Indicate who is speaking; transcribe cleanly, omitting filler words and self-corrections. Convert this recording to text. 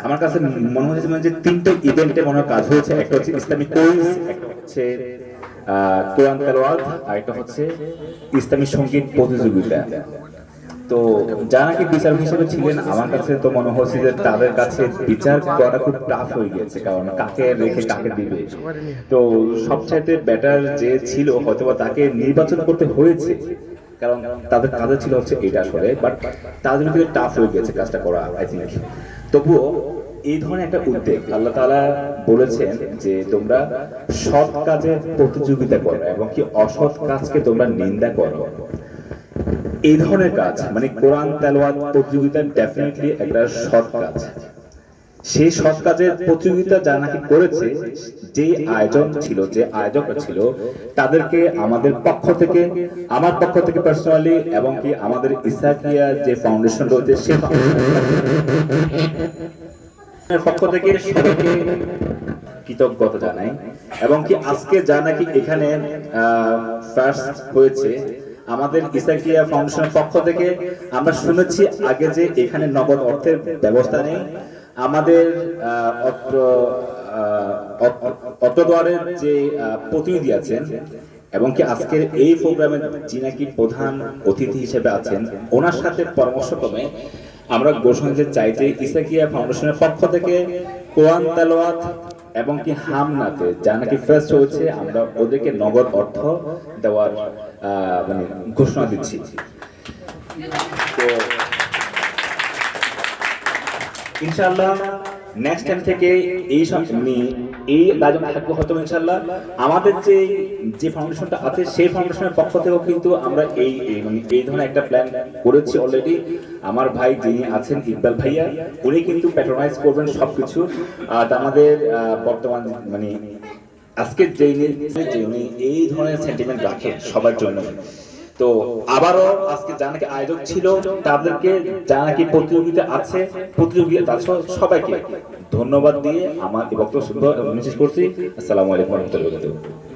Speaker 1: আমার কাছে মনে হচ্ছে যে তিনটে ইভেন্টে মনে হয় কাজ হয়েছে। একটা হচ্ছে ইসলামিক কুইজ, একটা হচ্ছে কোরআন তেলাওয়াত, আর একটা হচ্ছে ইসলামী সঙ্গীত প্রতিযোগিতা। তো যারা নাকি বিচারক হিসেবে ছিলেন, আমার কাছে তো মনে হচ্ছে যে তাদের কাছে বিচার করা খুব টাফ হয়ে গিয়েছে, কারণ কাকে রেখে কাকে দিবে। তো সবচাইতে বেটার যে ছিল হয়তোবা তাকে নির্বাচন করতে হয়েছে, কারণ তাদের কাজে ছিল হচ্ছে এটা আসলে, বাট তাদের জন্য কিন্তু টাফ হয়ে গেছে কাজটা করা আই থিঙ্ক। তবুও এই ধরনের একটা উদ্যোগ আল্লাহ তাআলা বলেছেন যে তোমরা সৎ কাজের প্রতিযোগিতা করো এবং কি অসৎ কাজকে তোমরা নিন্দা করো। এই ধরনের কাজ মানে কোরআন তেলাওয়াত প্রতিযোগিতা ডেফিনেটলি একটা সৎ কাজ। সেই সৎ কাজের প্রতিযোগিতা যারা নাকি করেছে, যে আয়োজন ছিল, যে আয়োজকরা ছিল, তাদেরকে আমাদের পক্ষ থেকে, আমার পক্ষ থেকে পার্সোনালি এবং কি আমাদের ইসাকিয়া যে ফাউন্ডেশন রয়েছে সে পক্ষ থেকে সবাইকে কৃতজ্ঞতা জানাই। এবং কি আজকে যা নাকি এখানে ফার্স্ট হয়েছে আমাদের ইসাকিয়া ফাউন্ডেশনের পক্ষ থেকে, আমরা শুনেছি আগে যে এখানে নগদ অর্থের ব্যবস্থা নেই। আমাদের অত্রদোয়ারের যে প্রতিনিধি আছেন এবং কি আজকের এই প্রোগ্রামে যিনি নাকি প্রধান অতিথি হিসেবে আছেন, ওনার সাথে পরামর্শক্রমে আমরা ঘোষণা দিতে চাই যে ইসাকিয়া ফাউন্ডেশনের পক্ষ থেকে কোরআন তেলাওয়াত এবং কি হামনাতে যা নাকি ফার্স্ট হয়েছে, আমরা ওদেরকে নগদ অর্থ দেওয়ার মানে ঘোষণা দিচ্ছি। তো ইনশাআল্লাহ নেক্সট টাইম থেকে এই সব এই আয়োজন থাকবো হয়তো ইনশাআল্লাহ। আমাদের যে ফাউন্ডেশনটা আছে সেই ফাউন্ডেশনের পক্ষ থেকেও কিন্তু আমরা মানে এই ধরনের একটা প্ল্যান করেছি অলরেডি। আমার ভাই যিনি আছেন ইকবাল ভাইয়া, উনি কিন্তু প্যাট্রোনাইজ করবেন সবকিছু। আর আমাদের বর্তমান মানে আজকে যে উনি এই ধরনের সেন্টিমেন্ট রাখেন সবার জন্য। তো আবারও আজকে যা নাকি আয়োজক ছিল তাদেরকে, যা নাকি প্রতিযোগিতা আছে প্রতিযোগিতা সবাইকে ধন্যবাদ দিয়ে আমার বক্তব্য শেষ করছি। আসসালামু আলাইকুম ওয়া রাহমাতুল্লাহি ওয়া বারাকাতুহু।